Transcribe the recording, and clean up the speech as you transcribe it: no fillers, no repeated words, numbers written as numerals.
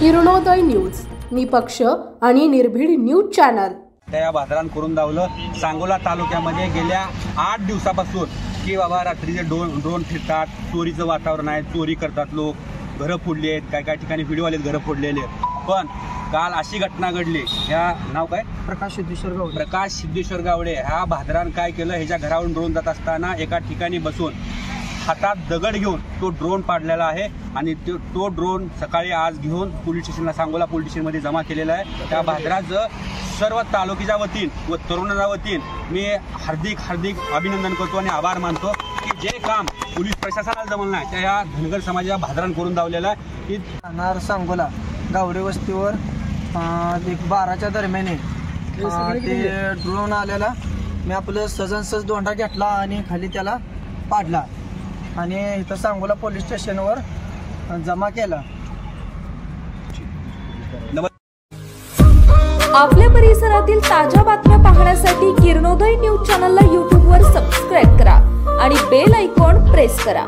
Kiranoday news, निपक्ष आणि निर्भीड न्यूज चॅनल। त्या भादरान करून दावलं सांगोला तालुक्यामध्ये गेल्या 8 दिवसापासून की बाबा रात्रीचे ड्रोन फिरतात, चोरीचं वातावरण आहे, चोरी करतात लोक, घरं फोडली आहेत, काय ठिकाणी व्हिडिओ आलेत घरं फोडलेले। पण काल अशी घटना घडली, ह्या नाव काय प्रकाश सिद्धेश्वर गावडे ह्या भादरान काय केलं, ह्याच्या घरावरून ड्रोन जात असताना एका ठिकाणी बसून हातात दगड घेऊन तो ड्रोन पाडलेला आहे आणि तो ड्रोन सकाळी आज घेऊन पोलीस स्टेशनला सांगोला पोलीस स्टेशनमध्ये जमा केलेला आहे। त्या भादराचं सर्व तालुक्याच्या वतीन व तरुणाच्या वतीन मी हार्दिक अभिनंदन करतो आणि आभार मानतो की जे काम पोलीस प्रशासनाला जमलं नाही त्या ह्या धनगर समाजाच्या भादरान करून दावलेलं आहे। की राहणार सांगोला गावडे वस्तीवर 12च्या दरम्यान ते ड्रोन आलेला, मी आपलं सहज दोंडा घेतला आणि खाली त्याला पाडला आणि इथं सांगोला पोलीस स्टेशनवर जमा केला। आपल्या परिसरातील ताज्या बातम्या पाहण्यासाठी किरणोदय न्यूज चॅनलला YouTube वर सबस्क्राइब करा आणि बेल आयकॉन प्रेस करा।